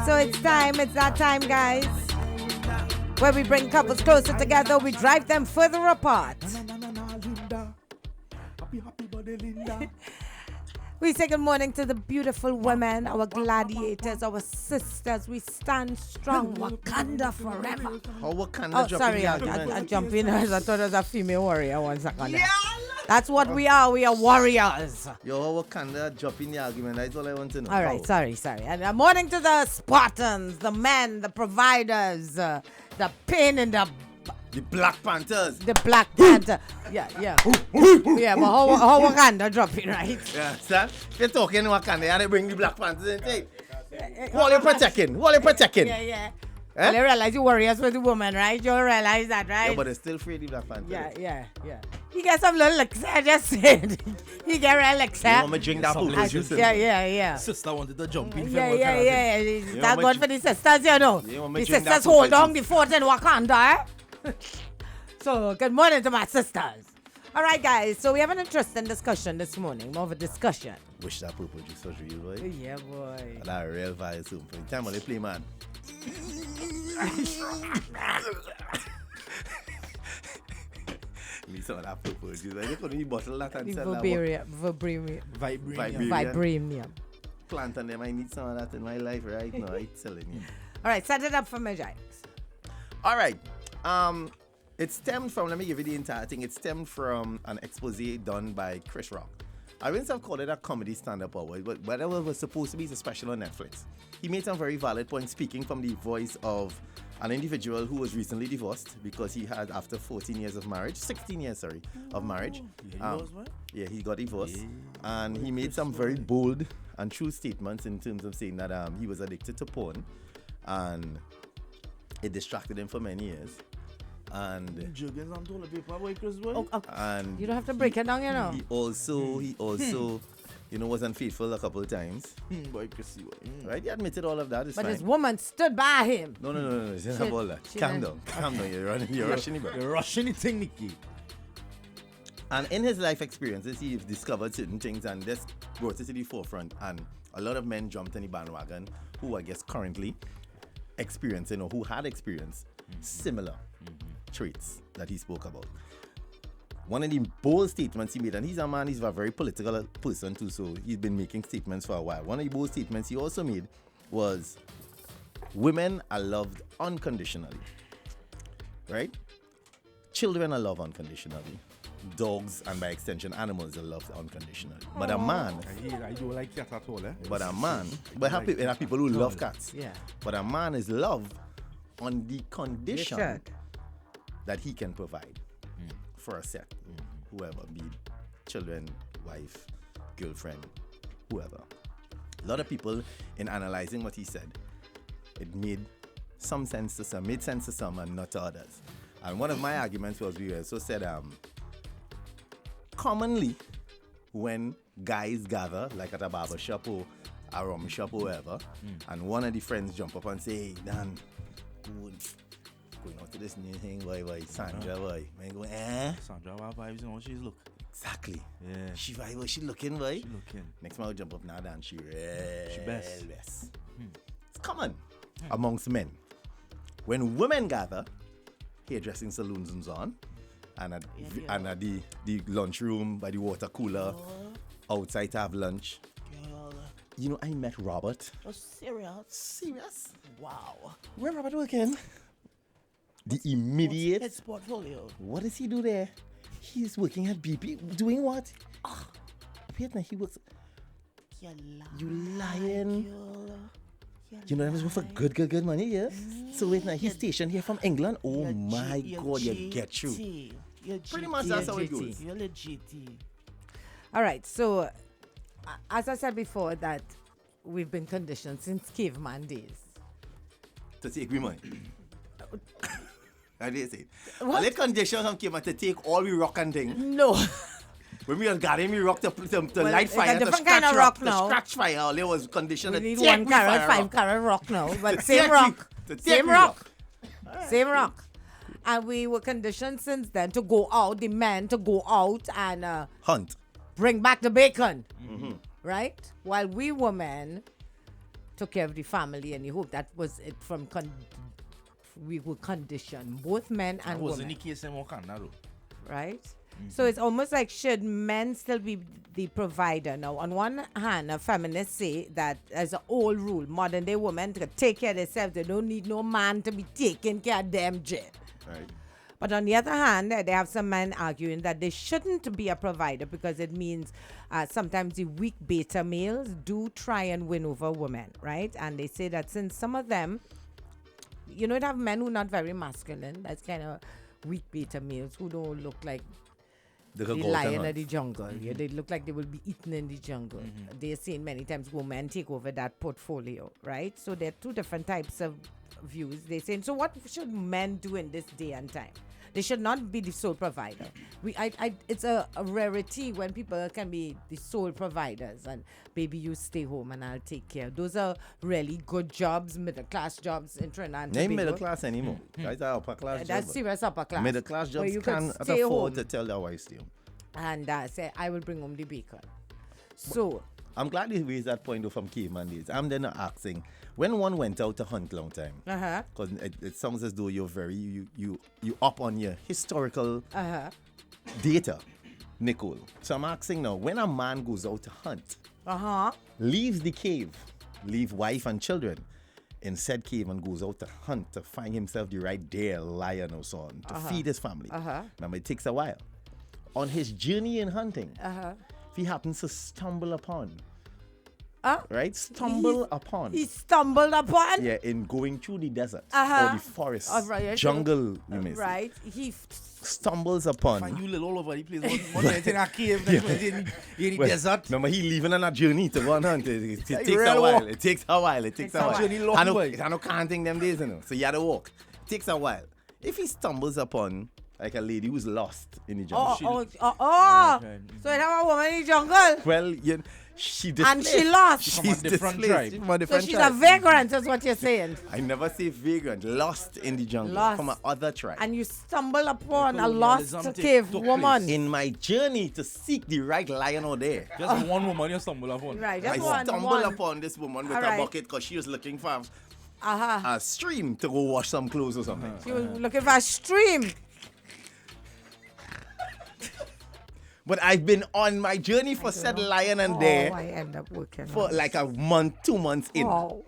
So it's that time, guys, where we bring couples closer together, we drive them further apart. We say good morning to the beautiful women, our gladiators, our sisters. We stand strong. Wakanda forever. How Wakanda Oh, sorry, I jumped in. I thought it was a female warrior. 1 second. Yeah. That's what we are. We are warriors. Yo, how Wakanda drop in the argument? That's all I want to know. All right, sorry. And morning to the Spartans, the men, the providers, the pain in the Black Panthers. The Black Panther. Yeah. Yeah, but how Wakanda dropping, right? Yeah, sir. You're talking Wakanda, and they bring the Black Panthers in. What are you protecting? Yeah. Well, you realize you warriors with the woman, right? You realize that, right? Yeah, but they're still free, the Black Panthers. Yeah. He got some little elixir, I just said. He got real elixir. You want me to drink that food? Yeah. Sister wanted to jump in. Yeah. Thank God for the sisters, you know. The sisters hold on the fort in Wakanda, eh? So, good morning to my sisters. All right, guys. So, we have an interesting discussion this morning. More of a discussion. Wish that purple juice was real, boy. Yeah, boy. That real vibe soon. For the time when they play, man. Me saw that purple juice. I just couldn't even bottle that and sell that. Vibranium. Plant on them. I need some of that in my life right now. I'm telling you. All right, set it up for me, Jaiga. All right. It stemmed from, let me give you the entire thing. It stemmed from an expose done by Chris Rock. I wouldn't have called it a comedy stand-up or but whatever was supposed to be, it's a special on Netflix. He made some very valid points speaking from the voice of an individual who was recently divorced because he had, after 16 years of marriage. Yeah, he got divorced. Yeah. And he made some very bold and true statements in terms of saying that he was addicted to porn and it distracted him for many years. And you don't have to break it down, you know. He also was unfaithful a couple of times. Right? He admitted all of that. It's but fine. his woman stood by him. No. He didn't have all that. Calm down. You're rushing it, bro. You're rushing it, Nikki. And in his life experiences, he discovered certain things and this brought it to the forefront. And a lot of men jumped in the bandwagon who I guess currently experiencing or who had experienced similar traits that he spoke about. One of the bold statements he made, and he's a very political person too, so he's been making statements for a while. One of the bold statements he also made was, women are loved unconditionally, right? Children are loved unconditionally. Dogs, and by extension, animals are loved unconditionally. But a man... I don't like cat at all, eh? But a man... But there are people who love cats. Yeah. But a man is loved on the condition that he can provide for a set, whoever, be children, wife, girlfriend, whoever. A lot of people, in analyzing what he said, it made sense to some and not to others. And one of my arguments was, we also said, commonly, when guys gather, like at a barber shop or a rum shop or whatever, and one of the friends jump up and say, hey, Dan, going on to this new thing, boy, Sandra, boy. Man go, Sandra, what vibes, you know, she's look. Exactly. Yeah. She looking, boy. She looking. Next man will jump up now, Dan, she best. It's common amongst men. When women gather, hairdressing saloons and so on, and at the lunchroom by the water cooler, outside to have lunch. You know, I met Robert. Oh, serious? Serious? Wow. Where Robert working? The immediate... What's his portfolio? What does he do there? He's working at BP. Doing what? Wait, now he works... You lying. You know that was worth for good money, yes? So wait, now he's stationed here from England. Oh my God, you get you. Pretty much that's how it goes. You're legit. All right, so as I said before, that we've been conditioned since caveman days to take we money. I did say. All the conditions came to take all we rock and thing. No. When we got him, we rocked to light fire, to scratch kind of rock now. To scratch fire. All there was condition we to need take 1 carat, 5 carat rock now, but same rock. Same rock. And we were conditioned since then to go out, the men to go out and hunt, bring back the bacon, right? While we women took care of the family, and he hoped that was it from we would condition both men and was women. Nikki saying Wakanda though? Right? So it's almost like, should men still be the provider? Now, on one hand, feminists say that as an old rule, modern day women can take care of themselves. They don't need no man to be taking care of them, Jay. Right. But on the other hand, they have some men arguing that they shouldn't be a provider because it means sometimes the weak beta males do try and win over women, right? And they say that since some of them, you know, you have men who are not very masculine, that's kind of weak beta males who don't look like the lion of the jungle. Yeah, they look like they will be eaten in the jungle. They're saying many times women take over that portfolio, right? So there are two different types of views. They're saying, so what should men do in this day and time? They should not be the sole provider. It's a rarity when people can be the sole providers and baby, you stay home and I'll take care. Those are really good jobs, middle class jobs in Trinidad and They ain't Tobago. middle class anymore. That's upper class That's job. serious upper class. Middle class Where jobs you can't could stay afford home to tell their wives to. and say, I will bring home the bacon. So, I'm glad you raised that point though from caveman days. I'm then asking, when one went out to hunt long time, because it sounds as though you're very you up on your historical data, Nicole. So I'm asking now, when a man goes out to hunt, leaves the cave, leave wife and children in said cave and goes out to hunt to find himself the right deer, lion or so on, to feed his family. Remember, it takes a while. On his journey in hunting, if he happens to stumble upon, right? Stumbled upon. He stumbled upon? Yeah, in going through the desert or the forest, jungle, you may say. Right. He stumbles upon. Find you little all over the place. One minute in a cave, next minute in the desert. Remember, he leaving on a journey to go on hunt. It takes a real while. walk. It takes a while. It takes a while. Journey long I know, way. I know counting them days, you know. So you had to walk. It takes a while. If he stumbles upon like a lady who's lost in the jungle. So you have a woman in the jungle? Well, she displaced. And she lost. She's from a different tribe. She's from a So different she's tribe. a vagrant, is what you're saying. I never say vagrant. Lost in the jungle. Lost. From another tribe. And you stumble upon a Colonialism lost took cave place. woman. In my journey to seek the right lion out there, Just one woman you stumble upon. Right, I just one. stumbled upon this woman with All a right. bucket because she was looking for a stream to go wash some clothes or something. She was looking for a stream. But I've been on my journey for said lion and I there end up working for on like a month, 2 months in. Oh.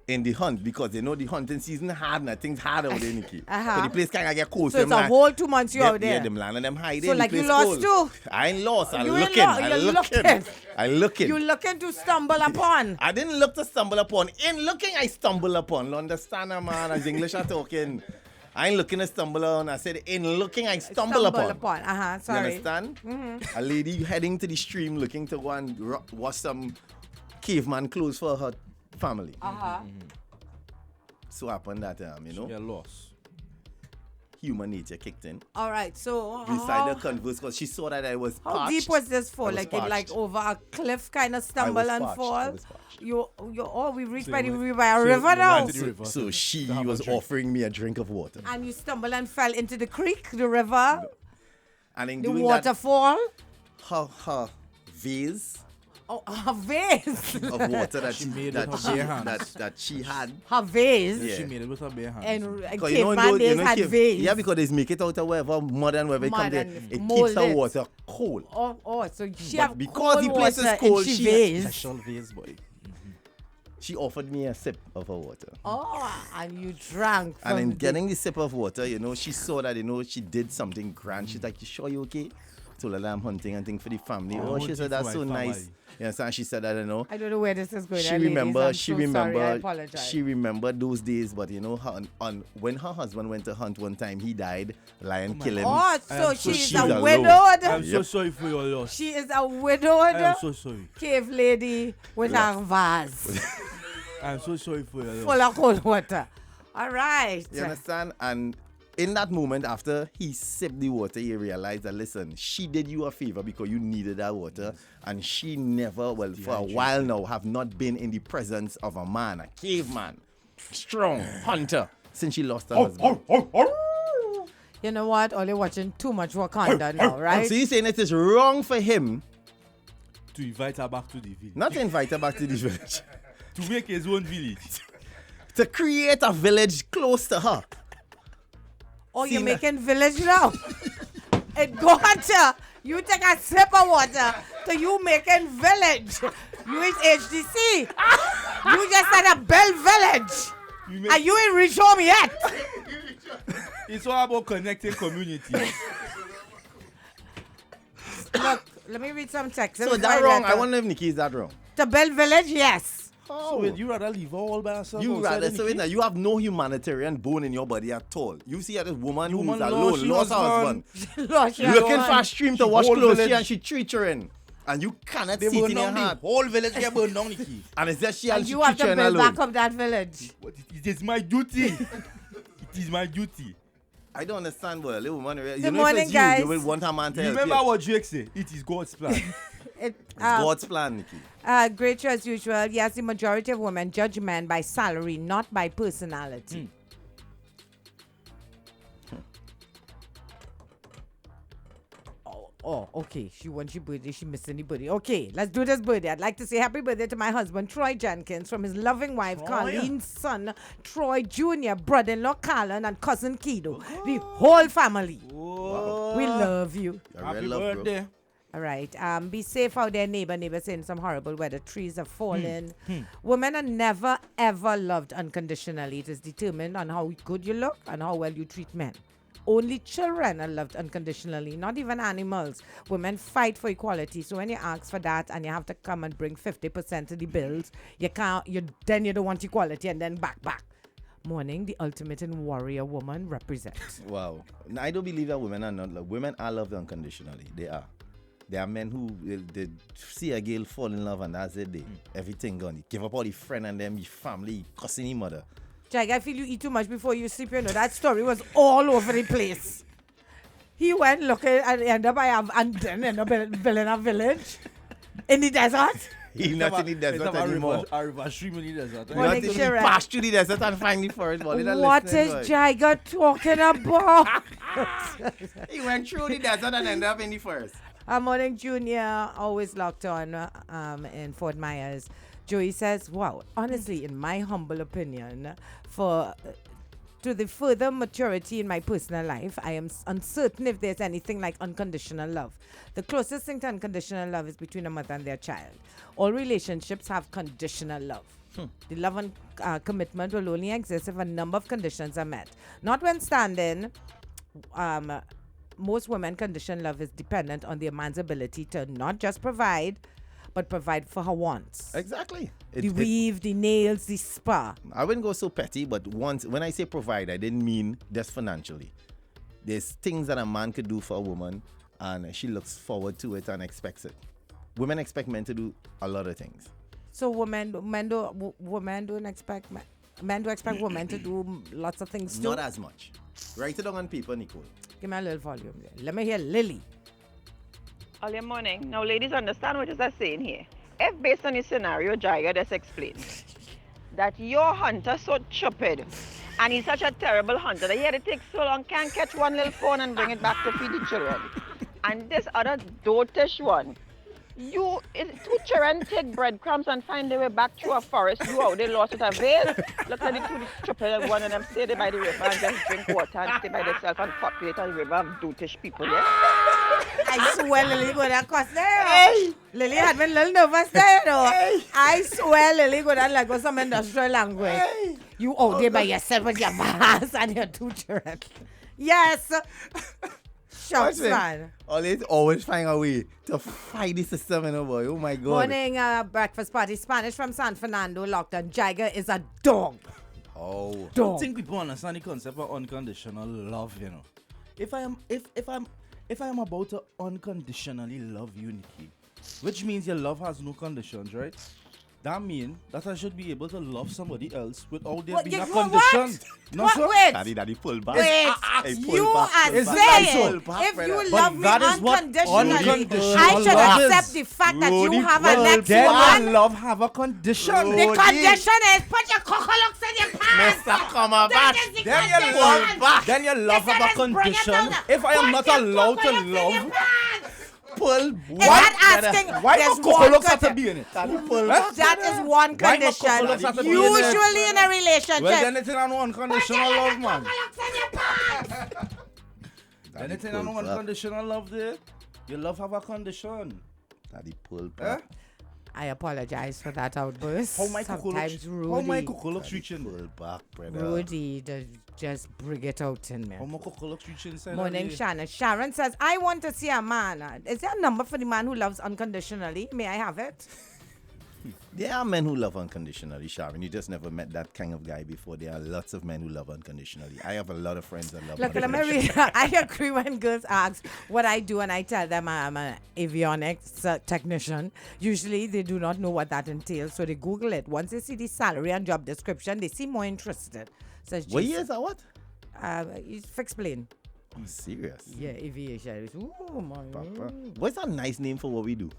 In the hunt, because they know the hunting season hard and things hard out there, Nikki. So the place kind of get cold. So it's a whole 2 months you out there. Yeah, them land and them hide. So like you lost too? I ain't lost. I'm You ain't looking. lost, I'm you're looking. looking. I'm looking. You looking to stumble upon. I didn't look to stumble upon. In looking, I stumble upon. You understand, man? As English are talking. I ain't looking to stumble on. I said, in looking, I stumble upon. Sorry. You understand? A lady heading to the stream looking to go and wash some caveman clothes for her family. So happened that, you know, You're lost. human nature kicked in. All right, so We decided to converse because she saw that I was how parched. deep was this I for? was Like it parched. like over a cliff kind of I stumble was and parched. fall? I was parched. We reached So by you the went- by a so river you now. went to the river. So she to have a was drink. offering me a drink of water. And you stumbled and fell into the creek, the river, And in the doing waterfall. that, her vase Oh, her vase. of water that She made that with her bare hands. that she had. Her vase. Yeah. She made it with her bare hands. And Because caveman days had vase. yeah, because they make it out of wherever mud and wherever it Mud comes there. and It keeps mold the it. water cold. So she But have because cold the place is water cold, and she she- vase. Special vase, boy. She offered me a sip of her water. And you drank. And in from getting the sip of water, she saw that, she did something grand. She's like, you sure you okay? Told her that I'm hunting and thing for the family. Oh, She said, hunting that's for so my nice. family. Yes, and she said that, I don't know where this is going. She ladies. remember. I'm She so remember. Sorry, I apologize. She remembered those days. But when her husband went to hunt one time, he died. Lion killed him. Oh, so am so she's she's a alone. widowed. I'm so Yep. sorry for your loss. She is a I widowed am so sorry. cave lady with her vase I'm so sorry for your loss. full of cold water. All right. You understand? And in that moment, after he sipped the water, he realized that, listen, she did you a favor because you needed that water. And she never, for a while now, have not been in the presence of a man, a caveman, strong hunter, since she lost her husband. You know what? Only watching too much Wakanda now, right? So you're saying it is wrong for him To invite her back to the village. not to invite her back to the village. to make his own village. To create a village close to her. Oh, you're making village now. It go to you take a sip of water to you making village. You is HDC. You just at a Bell Village. Are you in Reach Home yet? It's all about connecting communities. Look, let me read some text. So that wrong? I wonder if Nikki is that wrong. The Bell Village, yes. So would you rather leave all by herself? You rather you have no humanitarian bone in your body at all. You see this woman who's alone, lost her husband. Looking for a stream to wash clothes and she treats her in. And you cannot see it in your heart. Whole village get burned down, Nikki. And it's just she and you have to build back up that village. It is my duty. It is my duty. I don't understand, boy. Little woman, Good morning, guys. You will want her man to help Remember what Drake said? It is God's plan. It's God's plan, Nikki. Great show as usual. Yes, the majority of women judge men by salary, not by personality. Oh, okay. When she birthday, she missed anybody. Okay, let's do this birthday. I'd like to say happy birthday to my husband, Troy Jenkins, from his loving wife, Carlene's son, Troy Jr., brother-in-law, Carlin, and cousin Kido. The whole family. Wow. We love you. Happy birthday. Bro. All right. Be safe out there, neighbor saying some horrible weather. Trees are falling. Women are never, ever loved unconditionally. It is determined on how good you look and how well you treat men. Only children are loved unconditionally, not even animals. Women fight for equality. So when you ask for that and you have to come and bring 50% of the bills, then you don't want equality and then back. Morning, the ultimate and warrior woman represents. Wow. I don't believe that women are not loved. Women are loved unconditionally. They are. There are men who they see a girl fall in love and that's it. Everything gone. They give up all the friend and them, the family, cussing the mother. Jaiga, I feel you eat too much before you sleep. You know, that story was all over the place. He went looking and ended up building a village in the desert. He's not in the desert anymore. A river stream in the desert. Not in the pass through the desert and find the forest. What is Jaiga talking about? He went through the desert and ended up in the forest. Morning, Junior, always locked on in Fort Myers. Joey says, wow, honestly, in my humble opinion, to the further maturity in my personal life, I am uncertain if there's anything like unconditional love. The closest thing to unconditional love is between a mother and their child. All relationships have conditional love. The love and commitment will only exist if a number of conditions are met. Notwithstanding, most women conditional love is dependent on their man's ability to not just provide, but provide for her wants. Exactly. The weave, the nails, the spa. I wouldn't go so petty, but when I say provide, I didn't mean just financially. There's things that a man could do for a woman, and she looks forward to it and expects it. Women expect men to do a lot of things. So men don't expect men do expect women to do lots of things too? Not as much. Write it down on paper, Nicole. Give me a little volume there. Let me hear Lily. Early morning. Now, ladies, understand what is I saying here. If based on this scenario, Jaiga just explained that your hunter so stupid and he's such a terrible hunter that he had to take so long, can't catch one little phone and bring it back to feed the children. And this other dotish one, two children take breadcrumbs and find their way back through a forest. You out, they lost with a veil. Look at the two stupid one of them stay there by the river and just drink water and stay by themselves and populate a river of dotish people, yeah? I swear Lily go down cost there. Hey. Lily had been a little nervous there, though. Hey. I swear Lily go down like go some industrial language. Hey. You out there by yourself with your mask and your two children. Yes. Shots, man. Always find a way to fight the system, you know, boy. Oh, my God. Morning, breakfast party. Spanish from San Fernando, locked on. Jaiga is a dog. Oh. Dog. I don't think people understand the concept of unconditional love, you know. If I am about to unconditionally love you, Nikki, which means your love has no conditions, right? That means that I should be able to love somebody else without there being a condition. No, sir. Wait. Daddy, pull back. Wait. You are saying if you love me unconditionally, I should accept the fact that you have a next one. Then love have a condition. The condition is put your cocolocks in your pants. Mr. Come back. Then your love have a condition. If I am not allowed to love, pull Is back. that asking? Why There's not Coco looks one have to condi- be in it? Daddy pull back. That is one Why not condition. Coco looks have to be in it? Usually in a relationship. Well, then it's an unconditional love, man. Daddy Anything pull on back. unconditional love there? Your love have a condition. Daddy pull Eh? back. I apologize for that outburst. How my Coco Sometimes looks? How my Rudy, Coco looks reaching? Pull back, brother. Rudy does just bring it out in me. How my Coco looks reaching? Morning, Shannon. Sharon says, I want to see a man. Is there a number for the man who loves unconditionally? May I have it? There are men who love unconditionally, Sharon. You just never met that kind of guy before. There are lots of men who love unconditionally. I have a lot of friends that love Look, let me unconditionally. read. I agree when girls ask what I do, and I tell them I'm an avionics technician. Usually, they do not know what that entails, so they Google it. Once they see the salary and job description, they seem more interested. Says What Jason. years are what? Fix plane. I'm serious. Yeah, aviation. Oh my. Papa. What's a nice name for what we do?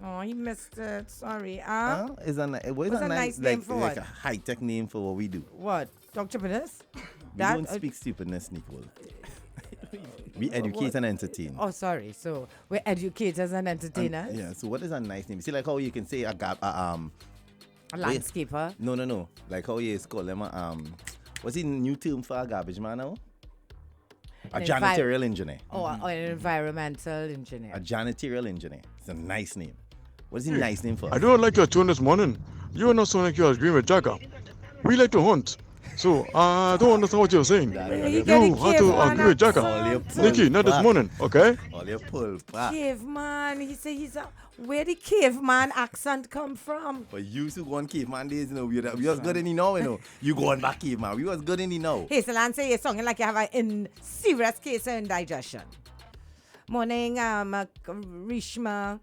Oh, he missed it. Sorry. What's a nice name for like what? a high-tech name for what we do? What? Dr. Penis? We don't speak stupidness, Nicole. We educate and entertain. Oh, sorry. So we're educators and entertainers. Yeah, so what is a nice name? See, like how you can say A landscaper. No. Like how you call them what's the new term for a garbage man now? A An janitorial engineer. Oh, an environmental engineer. A janitorial engineer. It's a nice name. What is the nice name for? I don't like your tone this morning. You are not sounding like you're agreeing with Jaiga. We like to hunt. So I don't understand what you're saying. He You have to caveman agree with All Jaiga. your pull Nikki, not this back. morning, okay? All your pull back. Caveman. He said where the caveman accent come from? But you used to go on caveman days, you know. We was good in the now, you know. You go on back caveman. We was good in the now. Hazel say you're sounding like you have a serious case of indigestion. Morning, Rishma.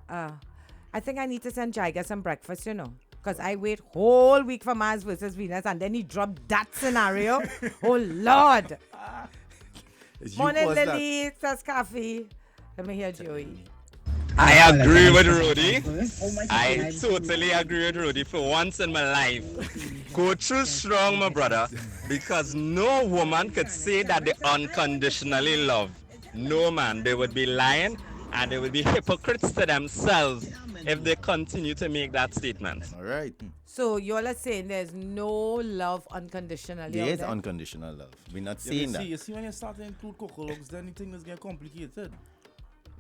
I think I need to send Jaiga some breakfast, you know. Because I wait whole week for Mars versus Venus and then he dropped that scenario. Oh, Lord. It's you Morning, caused that. Lily. Says coffee. Let me hear Joey. I agree with Rudy. I totally agree with Rudy for once in my life. Go through strong, my brother, because no woman could say that they unconditionally love. No man. They would be lying and they would be hypocrites to themselves if they continue to make that statement. All right. So you're all saying there's no love unconditionally There out is there? unconditional love. We're not Yeah, saying but that. you see when you start to include Coco looks, then the thing is getting complicated.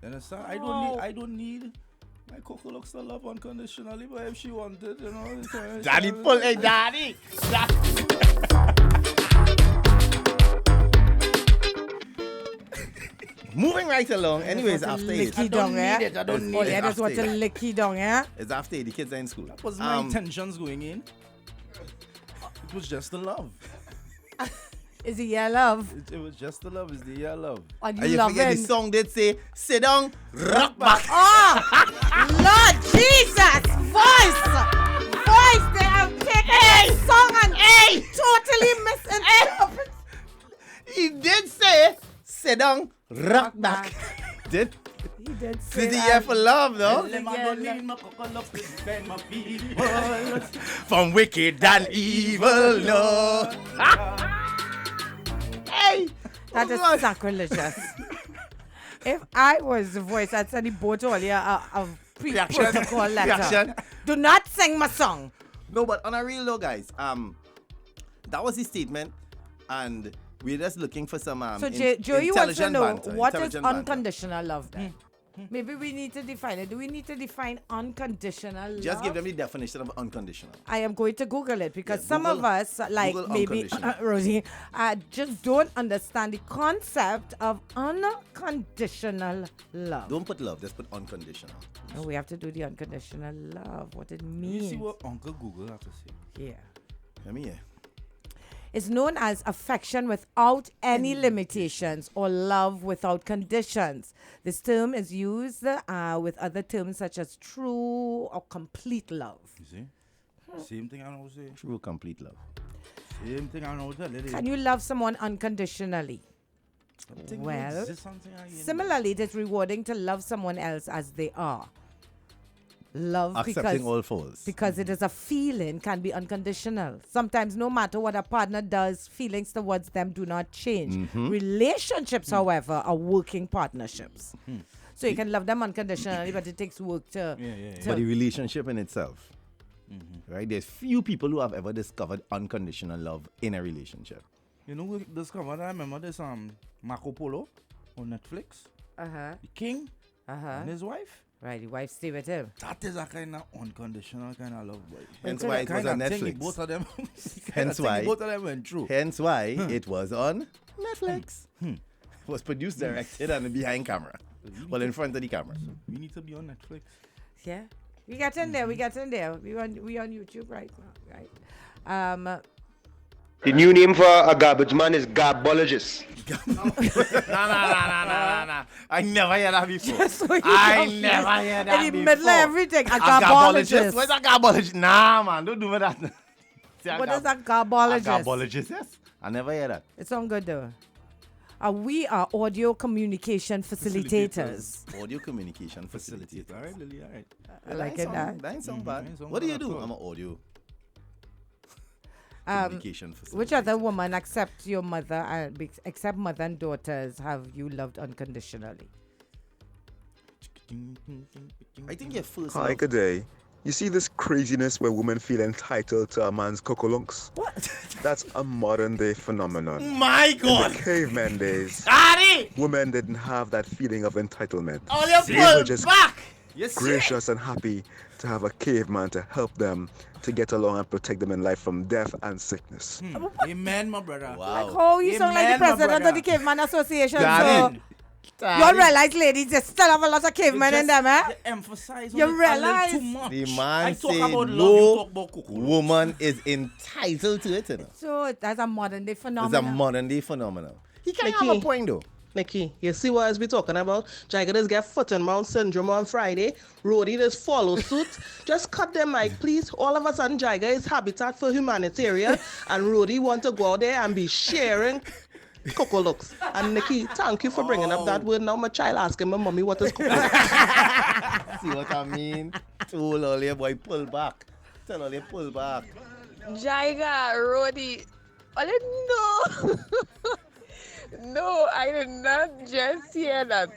You understand? Oh. I don't need my Coco looks to love unconditionally, but if she wanted, you know. Daddy pull, hey, daddy. Moving right along. Anyways, after it. Licky down, yeah? I don't need Oh, it. yeah, that's what a After licky down, yeah? It's after the kids are in school. That was my intentions going in. It was just the love. Is it your love? It was just the love. It's the year love. And And you you love forget the him? song did say, sit down, rock back. Oh, Lord Jesus! Voice! They have taken the song and totally misinterpreted. He did say, sit down, rock back. Did? He did This say is the that. year for love, no? Them I don't need my Coco looks to defend my people. From wicked and evil, no. Hey! That is sacrilegious. If I was the voice, I'd send the boat all here a pre-protocol letter. Reaction. Do not sing my song. No, but on a real though, guys, that was his statement, and we're just looking for some So Joey wants to intelligent know banter, what is intelligent banter. unconditional love then? Maybe we need to define it. Do we need to define unconditional love? Just give them the definition of unconditional. I am going to Google it because Yeah, some of Google- us, like Google maybe unconditional. Rosie, just don't understand the concept of unconditional love. Don't put love, just put unconditional. No, we have to do the unconditional love, what it You means. see what Uncle Google has to say. Yeah. Let me hear. It's known as affection without any limitations or love without conditions. This term is used with other terms such as true or complete love. You see? Same thing I know say. True complete love. Same thing I know tell it. Can you love someone unconditionally? Well, similarly, it is rewarding to love someone else as they are. Love Accepting all faults. because it is a feeling, can be unconditional. Sometimes, no matter what a partner does, feelings towards them do not change. Relationships, however, are working partnerships. So you can love them unconditionally, but it takes work to... But the relationship in itself, right? There's few people who have ever discovered unconditional love in a relationship. You know, we discovered, I remember this Marco Polo on Netflix. The king and his wife. Right, the wife stay with him. That is a kind of unconditional kind of love, boy. Hence why it was on Netflix. Both of them. Hence why both of them went through. Hence why it was on Netflix. It was produced, directed, and behind camera. Well, in front of the camera. We need to be on Netflix. Yeah, we got in there. We on YouTube right now, right? The new name for a garbage man is garbologist. Nah. I never heard that before. Never heard that before. In the middle of everything, a garbologist. What's a garbologist? Nah, man, don't do me that. What is a garbologist? A garbologist, yes. I never heard that. It sounds good though. We are audio communication facilitators. Audio communication facilitator. All right, Lily, all right. I like it. That ain't sound bad. What do you do? I'm an audio communication facilitator. Which other woman except your mother, except mother and daughters, have you loved unconditionally? I think your first Hi, love. good day. You see this craziness where women feel entitled to a man's cocolunks? What? That's a modern day phenomenon. My In God! the caveman days, Ari! women didn't have that feeling of entitlement. All your They were pull just back! You see? gracious and happy to have a caveman to help them to get along and protect them in life from death and sickness. Amen, my brother. Wow. Like how you sound like the Amen, my president of brother. the Caveman Association. Darling. So you all realize, ladies, you still have a lot of cavemen in them, eh? Emphasize You on it a realize? little too much. The man I talk say about love, you no talk about cuckoo. woman is entitled to it. You know? So that's a modern day It's a phenomenon. modern day phenomenon. He can't have Nikki. a point though. Nikki, you see what I be talking about? Jaiga just get foot and mouth syndrome on Friday. Rody just follow suit. Just cut them mic, please. All of a sudden, Jaiga is Habitat for Humanitarian, and Rody want to go out there and be sharing cocoa looks. And Nikki, thank you for bringing up that word. Now my child asking my mommy what is cocoa looks. See what I mean? Told all your boy pull back. Tell all you pull back. Jaiga, Rodi. No. No, I did not just hear that.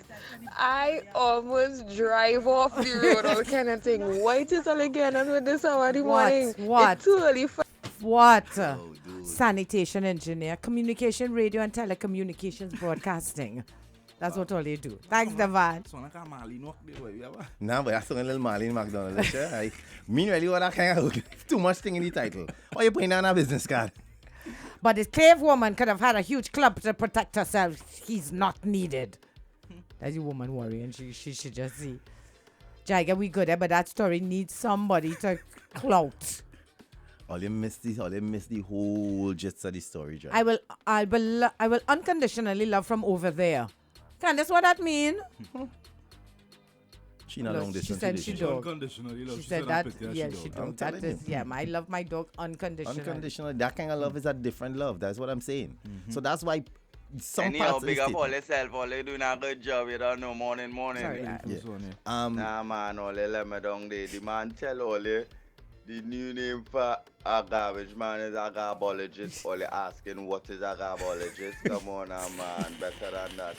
I almost drive off the road, all kind of thing. Why is it all again with this hour in the morning? What? It's too early for... What? Dude. Sanitation engineer, communication, radio, and telecommunications broadcasting. That's what all they do. Thanks, Devan. Nah, but that's a little Marlene McDonald. Meanwhile, what I can't too much thing in the title. Why you putting down a business card? But the cave woman could have had a huge club to protect herself. He's not needed. That's the woman worrying. She should just see. Jaiga, we good, but that story needs somebody to clout. All you miss the whole gist of the story, John. I will unconditionally love from over there. Can this what that mean? She not No, long she distance said she relationship. don't. Unconditionally love. She said that. Yeah, she I'm don't. That telling is, you. yeah. I love my dog unconditionally. Unconditional. That kind of love is a different love. That's what I'm saying. So that's why some Anyhow, parts of the big up all statement- yourself. All you doing a good job. You don't know morning. Sorry, Yeah. Nah, man, all you let me down there. The man tell all you the new name for a garbage man is a garbologist. All you asking what is a garbologist? Come on, man. Better than that.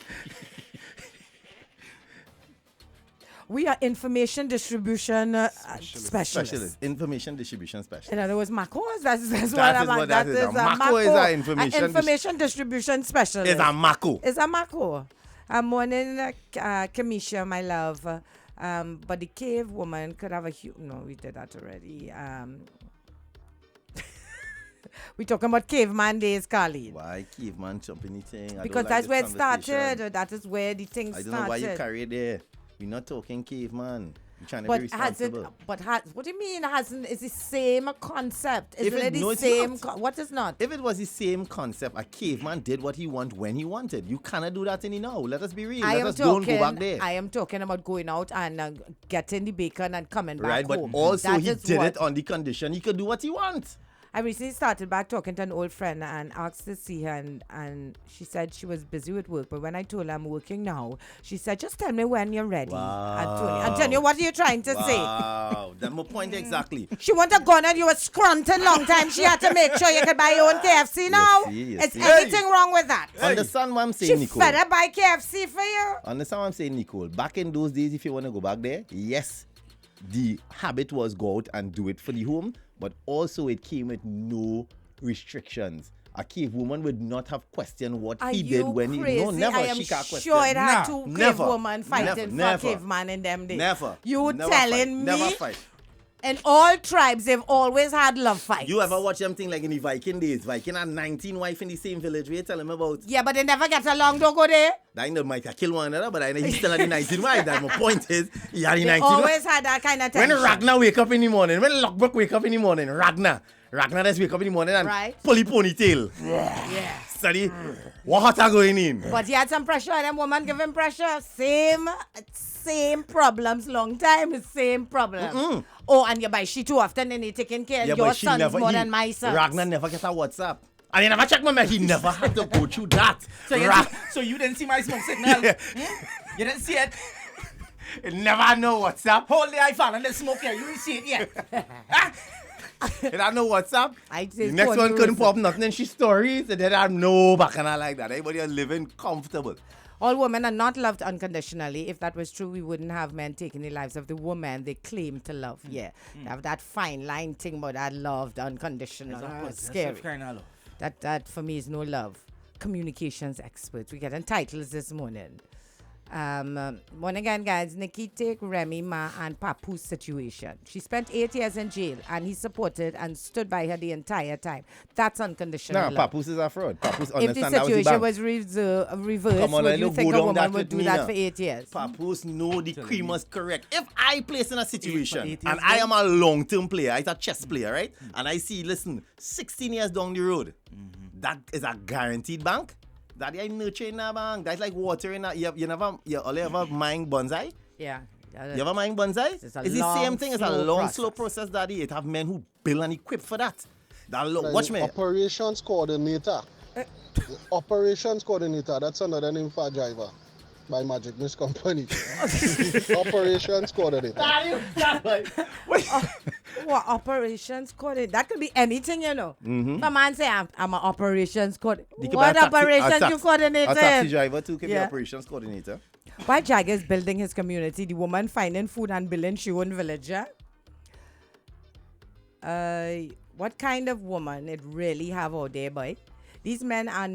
We are information distribution specialists. Specialist. Information distribution specialist. In other words, Macos. That's what That I'm is what at. that is. A Mako is a information distribution specialist. It's a Mako. It's a Mako. Morning, Kamisha, my love. But the cave woman could have a huge... No, we did that already. We talking about caveman days, Carly. Why caveman jumping anything? Because that's where it started. That is where the thing I started. don't know why you carry it there. We're not talking caveman. We're trying to be But responsible. what do you mean it's the same concept? Isn't it no, the it's same? not. What is not? If it was the same concept, a caveman did what he want when he wanted. You cannot do that any now. Let us be real. Let us don't go back there. I am talking about going out and getting the bacon and coming back Right, but home. also That he is did what- it on the condition he could do what he wants. I recently started back talking to an old friend and asked to see her, and she said she was busy with work. But when I told her I'm working now, she said, just tell me when you're ready. Wow. Antonio, what are you trying to say? Wow, that's my point exactly. She want a gun and you were scrunting long time. She had to make sure you could buy your own KFC now. Is anything wrong with that? Understand what I'm saying, Nicole? She better buy KFC for you. Understand what I'm saying, Nicole? Back in those days, if you want to go back there, yes, the habit was go out and do it for the home, but also it came with no restrictions. A cave woman would not have questioned what he did when he... No, never. I am she can't question. sure it had two cave women fighting for never. caveman in them days. Never. You never telling fight. me? Never fight. In all tribes, they've always had love fights. You ever watch them thing like in the Viking days? Viking had 19 wives in the same village. We tell them about. Yeah, but they never get along. Don't go there. I know might kill one another, but I know he still had the 19 wives. That's my point is, he had the 19 They always had that kind of tension. When Ragnar wake up in the morning, when Lockbrook wake up in the morning, Ragnar just wake up in the morning and pulley ponytail. Yeah. Study, what are going in? But he had some pressure and them woman give him pressure. Same problems, long time, same problem. Oh, and you buy she too often and he taking care of your sons more than my sons. Ragnar never get a WhatsApp. And he never check my mail. He never had to go through that. So you didn't see my smoke signal? You didn't see it? He never had no WhatsApp. Hold the iPhone and let's smoke here. You didn't see it yet. He had no WhatsApp. The next one couldn't pop nothing in she stories. And then I have no bacchanal like that. Everybody are living comfortable. All women are not loved unconditionally. If that was true, we wouldn't have men taking the lives of the woman they claim to love. Yeah. They have that fine line thing about that loved unconditional. It's scary. That for me is no love. Communications experts. We getting titles this morning. One again, guys. Nikki take Remy Ma and Papu's situation. She spent 8 years in jail, and he supported and stood by her the entire time. That's unconditional love. Papu's is a fraud. Papu's if the situation was reversed, would you think a woman would do that for 8 years? Papu's know the cream was correct. If I place in a situation, and I am a long-term player, I'm a chess player, right? And I see, listen, 16 years down the road, that is a guaranteed bank. That is nurturing a bank. That's like watering a... You ever mine bonsai? Yeah. You ever mine bonsai? It's the same thing. It's a long, slow process, Daddy. It have men who build and equip for that. Watch me. Operations coordinator. Operations coordinator. That's another name for a driver. By Magic Miss Company. Operations coordinator. What operations coordinator? That could be anything, you know. The man say, I'm an operations coordinator. What operations you coordinating? A taxi driver too can be operations coordinator. While Jaiga is building his community, the woman finding food and building she own village, what kind of woman it really have out there, boy? These men are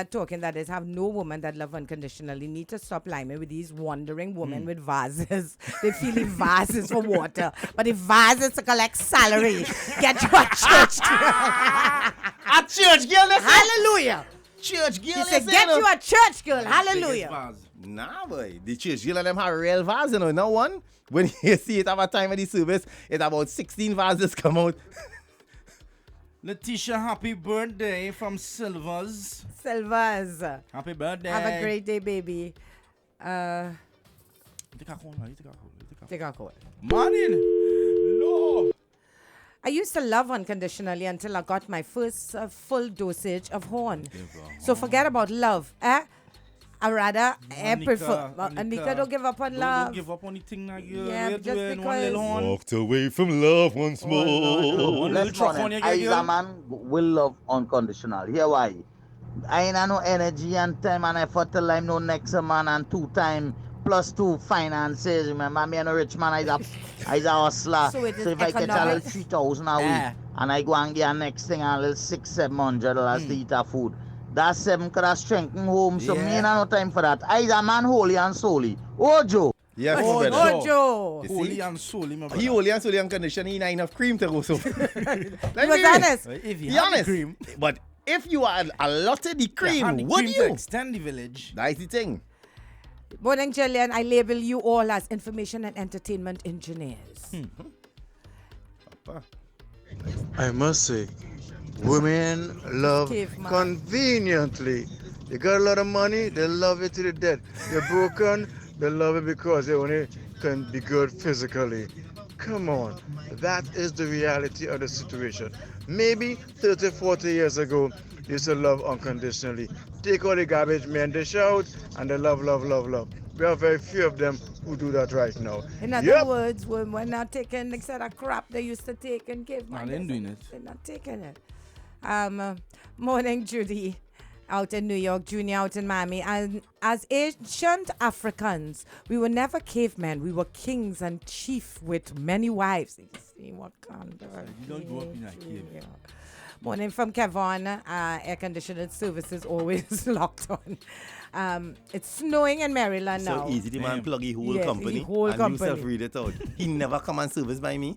talking that is have no woman that love unconditionally. Need to stop lying with these wandering women with vases. They feeling vases for water, but the vases to collect salary. Get you a church girl. A church girl, hallelujah. Church girl, he said, get you a church girl. Hallelujah. Nah, boy. The church girl and them have real vases, you know. No one. When you see it have a time of the service, it's about 16 vases come out. Letitia, happy birthday from Silvers. Happy birthday. Have a great day, baby. Take a call. Morning. No. I used to love unconditionally until I got my first full dosage of horn. So forget about love. I rather prefer. Anika, don't give up on love. Don't give up on anything now. Yeah, just because. Walked away from love once more. I man will love unconditional. Here why? I ain't no energy and time and effort till I'm no next man and 2 time plus 2 finances. Remember, me and a rich man, I a hustler. So if I get a little 3,000 a week and I go and get a next thing a little $600-700 to eat a food. That 7 could have strengthened home, so me ain't no time for that. I is a man holy and solely. Ojo. Yes, Ojo. Holy and solely, my brother. He holy and solely unconditional. He ain't enough cream to go so. Be honest. If you have cream. But if you are allotted the cream, would you? To extend the village. That's the thing. Morning, Jillian. I label you all as information and entertainment engineers. I must say, women love conveniently. You got a lot of money, they love it to the death. You're broken, they love it because they only can be good physically. Come on. That is the reality of the situation. Maybe 30, 40 years ago, you used to love unconditionally. Take all the garbage men dish out and they love, love, love, love. We have very few of them who do that right now. In other words, when we're not taking the set of crap they used to take and give, I didn't doing it. They're not taking it. Morning, Judy, out in New York, Junior out in Miami. And as ancient Africans, we were never cavemen. We were kings and chief with many wives. You see what kind of You don't grow up in a cave. yeah. Morning from Kevon. Air conditioning services always locked on. It's snowing in Maryland now. So easy, the man plug his whole Yes, company his whole and company. himself read it out. He never come and service by me.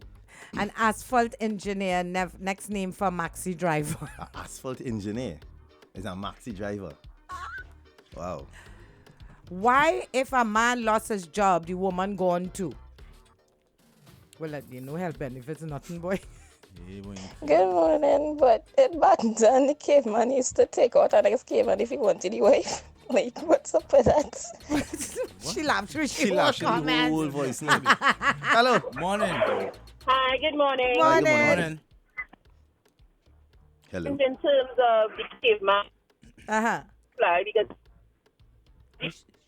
An asphalt engineer, next name for maxi driver. An asphalt engineer is a maxi driver. Wow. Why, if a man lost his job, the woman gone too? Well, no health benefits, nothing, boy. Good morning, but back then the caveman used to take out an ex-caveman if he wanted the wife. Like, what's up with that? She laughed through She laughed through the whole voice. Hello. Morning. Hi, good morning. Morning. Hello. In terms of the caveman, fly because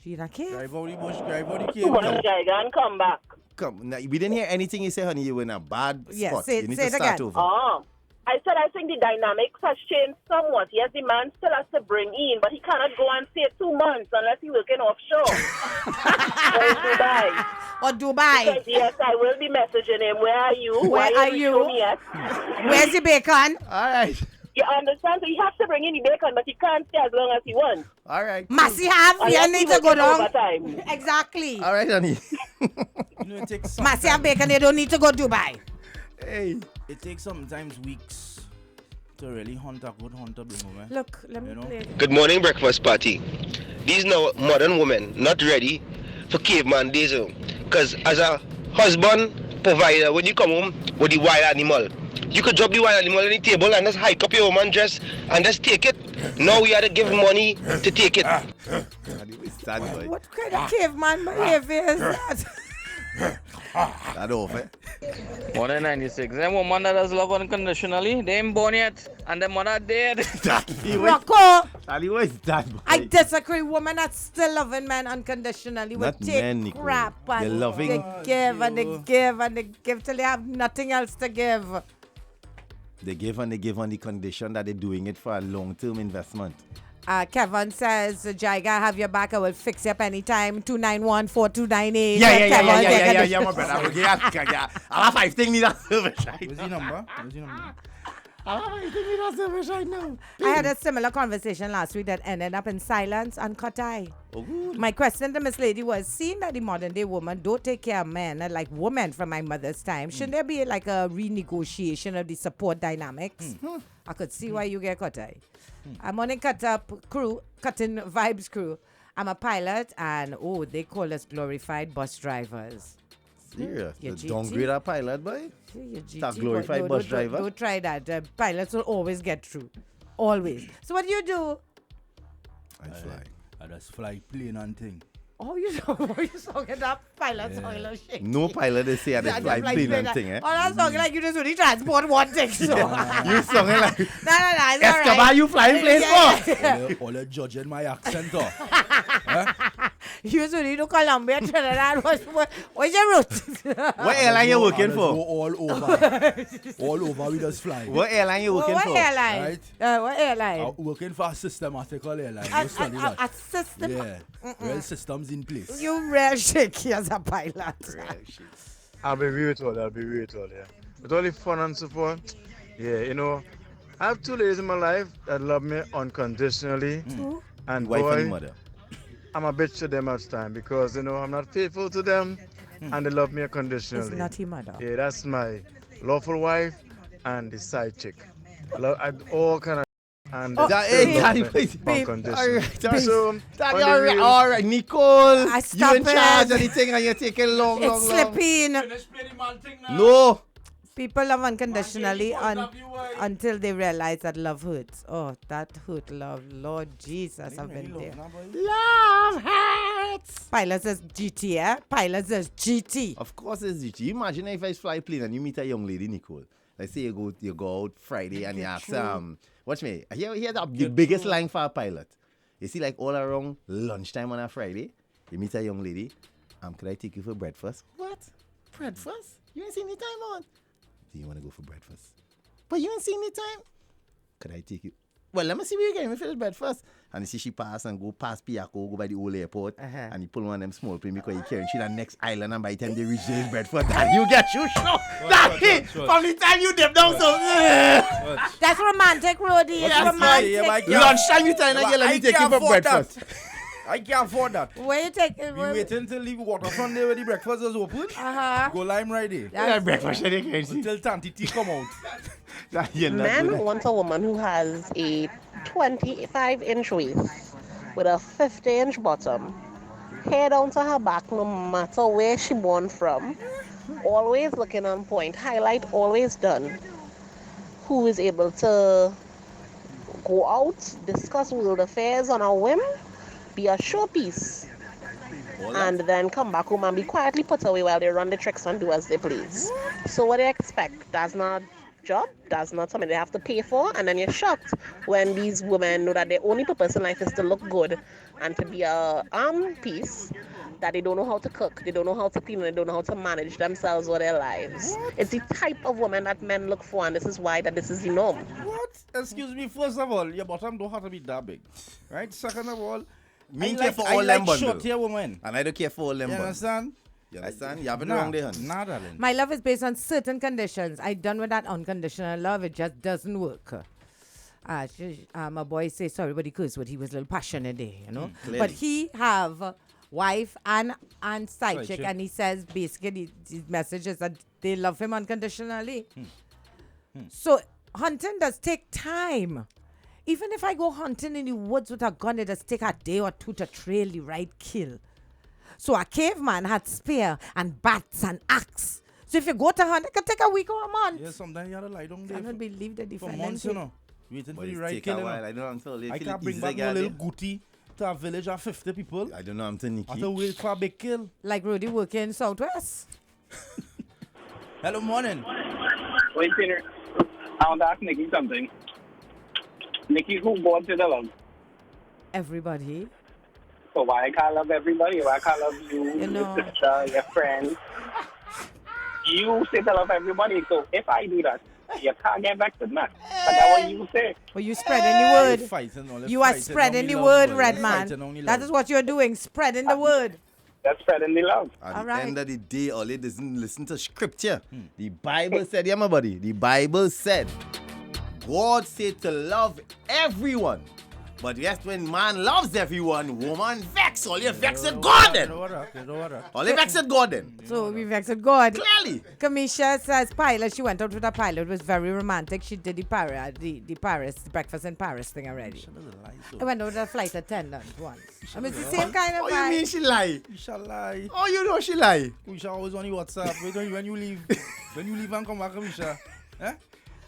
she in a cave. Drive out the bush, drive out the cave. come on, Jaiga, and come back. Come, now, we didn't hear anything you say, honey. You were in a bad spot. You need to start over. Oh. I said I think the dynamics has changed somewhat. Yes, the man still has to bring in, but he cannot go and stay 2 months unless he's working offshore. Or in Dubai. Or Dubai. Because, yes, I will be messaging him. Where are you? Where Why are didn't you? show me yet? Where's the bacon? All right. You understand? So he has to bring in the bacon, but he can't stay as long as he wants. All right. Massy have, you Unless need he to go working down. overtime. Exactly. All right, honey. It takes Massy have bacon, they don't need to go Dubai. Hey. It takes sometimes weeks to really hunt a good hunter bring home. Look, let me play it. Good morning, breakfast party. These now modern women not ready for caveman days. Because as a husband provider, when you come home with the wild animal, you could drop the wild animal on the table and just hike up your woman dress and just take it. Now we have to give money to take it. What kind of caveman behavior is that? That over. Morning 96. Them woman that does love unconditionally, they ain't born yet, and them mother dead. Rocco, Ali, what is that, boy? I disagree. Women are still loving men unconditionally. Will Not take men, Nico. crap and They're loving. they give and they give and they give till they have nothing else to give. They give and they give on the condition that they're doing it for a long-term investment. Kevin says, Jaiga, have your back. I will fix you up anytime. 291-4298. Yeah, my brother. Yeah. I have 5 things need a service right Where's the number? I have 5 things need a service right now. I had a similar conversation last week that ended up in silence and cut eye. My question to Miss Lady was, seeing that the modern day woman don't take care of men like women from my mother's time, shouldn't there be like a renegotiation of the support dynamics? I could see why you get cut eye. I'm on a cutting vibes crew. I'm a pilot and they call us glorified bus drivers. Serious? You're The downgrade a pilot, boy? That glorified bus driver? Don't try that. Pilots will always get through. Always. So what do you do? I fly. I just fly plane and thing. Oh, you talking that pilot's oil or shit. No pilot is say that fly plane and thing, eh? Oh, that's talking like you just only transport one thing, so. You sounding like No, it's all Escobar, right. you flying plane for? All the judging my accent, though. You only to Colombia, Trinidad. What's your route? What airline you working for? All over. All over we just fly. What airline you working for? What airline? Right? What airline? I'm working for a systematical airline. A system? Yeah. Real systems in place. You real shaky as a pilot. I'll be real with all, yeah. With all the fun and so forth, yeah, you know, I have 2 ladies in my life that love me unconditionally. And Wife boy, and mother. I'm a bitch to them at time because, you know, I'm not faithful to them and they love me unconditionally. It's not him, mother. Yeah, that's my lawful wife and the side chick. I all kind of and unconditional. So, all right, Nicole, I you stop in charge it. of the thing and you're taking long. It's slipping. No, People love unconditionally until they realize that love hurts. Oh, that hurt love. Lord Jesus, I've been there. Love hurts. Pilot says GT, eh? Pilot says GT. Of course it's GT. You imagine if I fly plane and you meet a young lady, Nicole. Let's say you go out Friday and you ask, watch me. Here's the biggest line for a pilot. You see, like all around lunchtime on a Friday, you meet a young lady. Could I take you for breakfast? What? Breakfast? You ain't seen the time on. Do you want to go for breakfast? But you ain't seen the time. Could I take you? Well, let me see where you're getting. Finish breakfast. And you see she pass and go past Piaco, go by the old airport, and you pull one of them small plane because you carrying she the next island, and by the time they reach their breakfast, and you get you show. That's it. From the time you dip down, so that's romantic, Rudy. That's romantic. Lunchtime you time again, let me take you for breakfast. I can't afford that. Where you take it? We wait until the waterfront there where the breakfast is open. Go lime right there. Yeah, breakfast until Tanti T come out. Men want a woman who has a 25-inch waist with a 50-inch bottom, hair down to her back no matter where she born from, always looking on point, highlight always done, who is able to go out, discuss world affairs on a whim, be a showpiece, and then come back home and be quietly put away while they run the tricks and do as they please. So what do you expect? That's not job, that's not something they have to pay for, and then you're shocked when these women know that their only purpose in life is to look good and to be a piece, that they don't know how to cook, they don't know how to clean, they don't know how to manage themselves or their lives. It's the type of woman that men look for, and this is why that this is the norm. What? Excuse me, first of all, your bottom don't have to be that big, right? Second of all, I care for all them short hair women. And I don't care for all them. You understand? You understand? You haven't wrong there, Nah, darling. My love is based on certain conditions. I done with that unconditional love. It just doesn't work. My boy say sorry, but he cursed, but he was a little passionate there, you know. But he have wife and side chick, and he says basically his message is that they love him unconditionally. So hunting does take time. Even if I go hunting in the woods with a gun, it does take a day or two to trail the right kill. So a caveman had spear and bats and axe. So if you go to hunt, it can take a week or a month. Yeah, sometimes you have to lie down there. I cannot believe the for months, you know. Waiting for the right kill. I can't bring back no little goatee to a village of 50 people. I don't know, I'm telling Nikki. I have to wait for a big kill. Like Rudy working in Southwest. Hello, morning. Wait, Peter. I want to ask Nikki something. Nikki, who born to the love? Everybody. So why I can't love everybody? Why I can't love you, your sister, your friends? You say to love everybody, so if I do that, you can't get back to that. But that's what you say. Well, you spreading the word. You are spreading the word, Red Man. That is what you're doing, spreading the word. That's spreading the love. At the end of the day, all it doesn't listen to scripture. The Bible said, yeah, my buddy. The Bible said, God said to love everyone. But yes, when man loves everyone, woman vex. All you vex at God then. All you vex at God then. So we vex at God. Clearly. Kamisha says pilot. She went out with a pilot. It was very romantic. She did the breakfast in Paris thing already. I went out with a flight attendant once. I mean, it's the same kind of Oh, you mean she lie? You shall lie. Oh, you know she lie. We shall always on your WhatsApp. When you leave. When you leave and come back, Kamisha. Eh?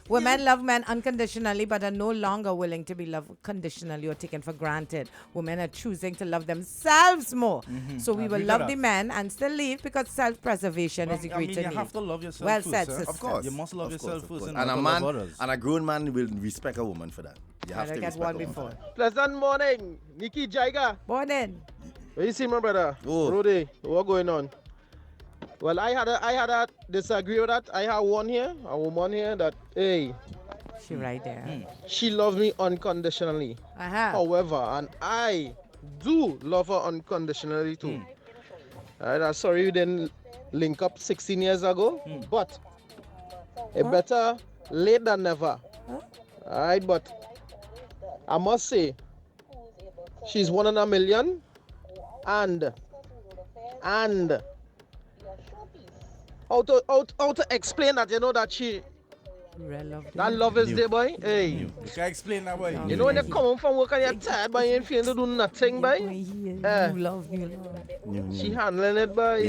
Women love men unconditionally but are no longer willing to be loved conditionally or taken for granted. Women are choosing to love themselves more. So we will love the men and still leave because self-preservation is the greater need. You have to love yourself well first, said, sir. sister. Of course. You must love yourself first. And a man, and a grown man will respect a woman for that. You have to respect one a before. woman. Pleasant morning, Nikki, Jaiga. Morning. Where you see my brother? Oh. Rudy, what going on? Well, I had a disagree with that. I have a woman here that, hey, she right there. She loves me unconditionally. However, and I do love her unconditionally too. I'm sorry you didn't link up 16 years ago, but it better late than never. Alright, but I must say, she's 1 in a million, and how to explain that, you know, that she Real love. That love is there, boy. Hey. You can explain that, boy. You know when you come home from work and you're tired, but you ain't feeling to do nothing, boy. New love. She handling it, boy.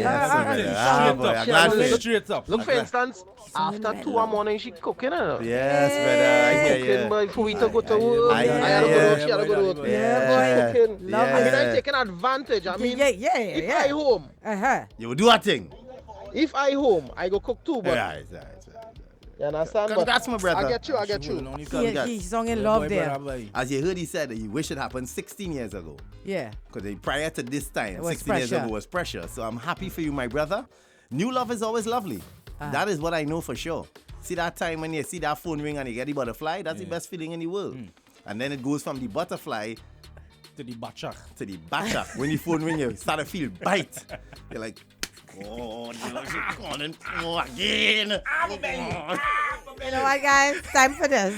Straight up. Look, for instance, after 2 in the morning, she cooking, Yes, brother. Cooking, boy, before we to go to work. I had to go to work, she had to go to work. Yeah. Cooking. I mean, I'm taking advantage. I mean, if I home. You will do a thing. If I home, I go cook too, but. Right. You understand? Congrats, my brother. I get you. He's song in love there. As you heard, he said that he wished it happened 16 years ago. Yeah. Because prior to this time, 16 pressure. years ago was pressure. So I'm happy for you, my brother. New love is always lovely. That is what I know for sure. See that time when you see that phone ring and you get the butterfly? That's the best feeling in the world. And then it goes from the butterfly to the batchak. When the phone ring, you start to feel bite. You're like, oh, she's calling again. You know what, guys? Time for this.